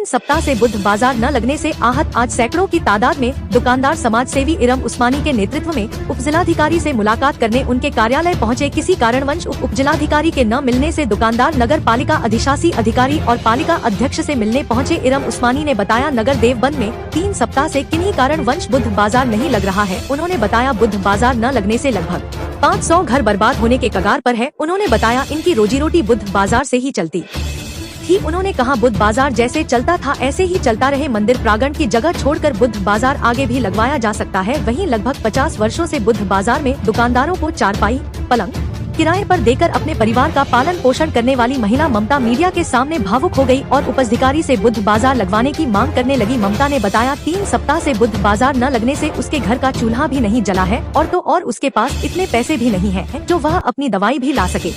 सप्ताह से बुध बाजार न लगने से आहत आज सैकड़ों की तादाद में दुकानदार समाज सेवी इरम उस्मानी के नेतृत्व में उपजिलाधिकारी से मुलाकात करने उनके कार्यालय पहुंचे। किसी कारणवश उपजिलाधिकारी के न मिलने से दुकानदार नगर पालिका अधिशासी अधिकारी और पालिका अध्यक्ष से मिलने पहुंचे। इरम उस्मानी ने बताया, नगर देवबंद में 3 सप्ताह से किन्हीं कारणवश बुध बाजार नहीं लग रहा है। उन्होंने बताया, बुध बाजार न लगने से लगभग 500 घर बर्बाद होने के कगार पर है। उन्होंने बताया, इनकी रोजी रोटी बुध बाजार से ही चलती थी। उन्होंने कहा, बुध बाजार जैसे चलता था ऐसे ही चलता रहे। मंदिर प्रांगण की जगह छोड़कर बुध बाजार आगे भी लगवाया जा सकता है। वहीं लगभग 50 वर्षों से बुध बाजार में दुकानदारों को चारपाई पलंग किराए पर देकर अपने परिवार का पालन पोषण करने वाली महिला ममता मीडिया के सामने भावुक हो गई और उपजिलाधिकारी से बुध बाजार लगवाने की मांग करने लगी। ममता ने बताया, 3 सप्ताह से बुध बाजार न लगने से उसके घर का चूल्हा भी नहीं जला है और उसके पास इतने पैसे भी नहीं है जो वह अपनी दवाई भी ला सके।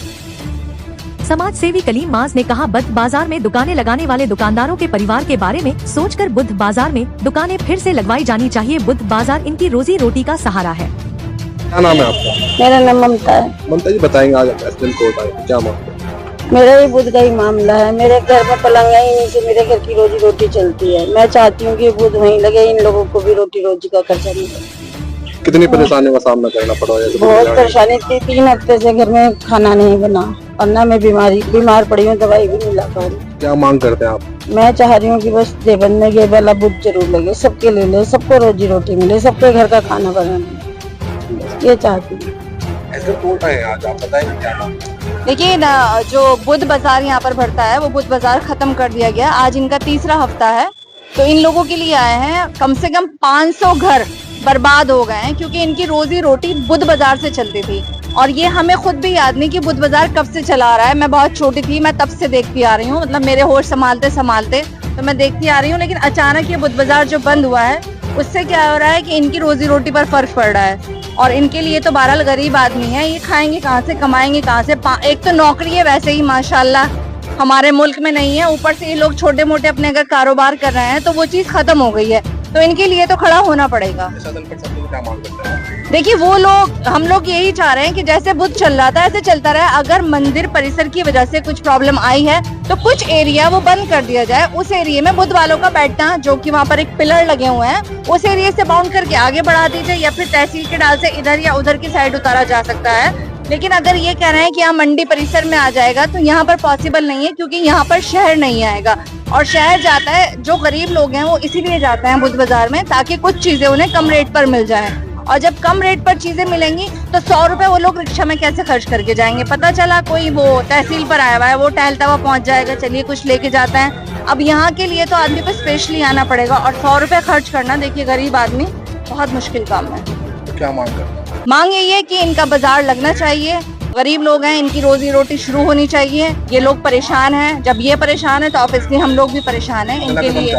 समाज सेवी कलीम माज ने कहा, बुध बाजार में दुकानें लगाने वाले दुकानदारों के परिवार के बारे में सोचकर बुध बाजार में दुकानें फिर से लगवाई जानी चाहिए। बुध बाजार इनकी रोजी रोटी का सहारा है। क्या नाम है आपका? मेरा नाम ममता है। ममता जी बताएंगे, आज प्रेसिडेंट कोर्ट आए, क्या मामला है? मेरा ही बुध का ही मामला है। मेरे घर में पलंग है, इन्हीं से मेरे घर की रोजी रोटी चलती है। मैं चाहती हूँ कि बुध वहीं लगे, इन लोगों को भी रोटी रोजी का खर्चा मिले। कितनी परेशानियों का सामना करना पड़ा है? बहुत परेशानी थी। 3 हफ्ते से घर में खाना नहीं बना और न मैं बीमार पड़ी हूँ, दवाई भी नहीं ला पा रही। क्या मांग करते हैं आप? मैं चाह रही हूँ कि बस देवबंद में ये वाला बुध जरूर लगे, सबके ले ले, सबको रोजी रोटी मिले, सबके घर का खाना बनाने, ये चाहती हूँ। ऐसे कोर्ट आए आज, आप बताएंगे क्या नाम? देखिए ना, जो बुध बाजार यहाँ पर भरता है वो बुध बाजार खत्म कर दिया गया। आज इनका 3रा हफ्ता है, तो इन लोगों के लिए आए हैं। कम से कम 500 घर बर्बाद हो गए हैं क्योंकि इनकी रोजी रोटी बुध बाजार से चलती थी। और ये हमें खुद भी याद नहीं कि बुध बाजार कब से चला रहा है। मैं बहुत छोटी थी, मैं तब से देखती आ रही हूँ, मतलब मेरे होश संभालते संभालते तो मैं देखती आ रही हूँ। लेकिन अचानक ये बुध बाजार जो बंद हुआ है उससे क्या हो रहा है कि इनकी रोजी रोटी पर फर्क पड़ रहा है। और इनके लिए तो बहरहाल गरीब आदमी है, ये खाएंगे कहाँ से, कमाएंगे कहाँ से। एक तो नौकरी है वैसे ही माशाल्लाह हमारे मुल्क में नहीं है, ऊपर से ये लोग छोटे मोटे अपने अगर कारोबार कर रहे हैं तो वो चीज खत्म हो गई है। तो इनके लिए तो खड़ा होना पड़ेगा। देखिए, वो लोग, हम लोग यही चाह रहे हैं कि जैसे बुध चल रहा था ऐसे चलता रहे। अगर मंदिर परिसर की वजह से कुछ प्रॉब्लम आई है तो कुछ एरिया वो बंद कर दिया जाए। उस एरिया में बुध वालों का बैठना, जो कि वहाँ पर एक पिलर लगे हुए हैं, उस एरिया से बाउंड करके आगे बढ़ा दीजिए, या फिर तहसील के डाल से इधर या उधर की साइड उतारा जा सकता है। लेकिन अगर ये कह रहे हैं कि यहाँ मंडी परिसर में आ जाएगा तो यहाँ पर पॉसिबल नहीं है, क्योंकि यहाँ पर शहर नहीं आएगा। और शहर जाता है, जो गरीब लोग हैं वो इसीलिए जाते हैं बुध बाजार में, ताकि कुछ चीजें उन्हें कम रेट पर मिल जाएं। और जब कम रेट पर चीजें मिलेंगी तो 100 रुपए वो लोग रिक्शा में कैसे खर्च करके जाएंगे। पता चला कोई वो तहसील पर आया हुआ है, वो टहलता हुआ पहुंच जाएगा, चलिए कुछ लेके जाता है। अब यहाँ के लिए तो आदमी को स्पेशली आना पड़ेगा, और 100 रुपए खर्च करना, देखिए गरीब आदमी, बहुत मुश्किल काम है। तो क्या मांग करते हैं? मांग यही है कि इनका बाजार लगना चाहिए। गरीब लोग हैं, इनकी रोजी रोटी शुरू होनी चाहिए। ये लोग परेशान हैं, जब ये परेशान है तो ऑब्वियसली हम लोग भी परेशान हैं। इनके लिए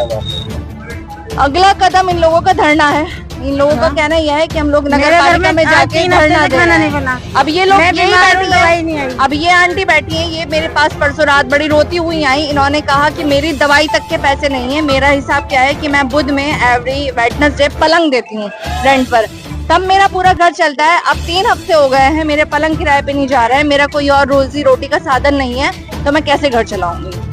अगला कदम इन लोगों का धरना है। इन लोगों का कहना यह है कि हम लोग नगर पालिका में जाके धरना दें। अब ये लोग यही बैठी हैं, अब ये आंटी बैठी हैं, ये मेरे पास परसों रात बड़ी रोती हुई आई। इन्होंने कहा कि मेरी दवाई तक के पैसे नहीं है। मेरा हिसाब क्या है कि मैं बुध में एवरी वेडनेसडे पलंग देती हूँ रेंट पर, तब मेरा पूरा घर चलता है। अब 3 हफ्ते हो गए हैं, मेरे पलंग किराए पे नहीं जा रहा है, मेरा कोई और रोजी रोटी का साधन नहीं है, तो मैं कैसे घर चलाऊंगी।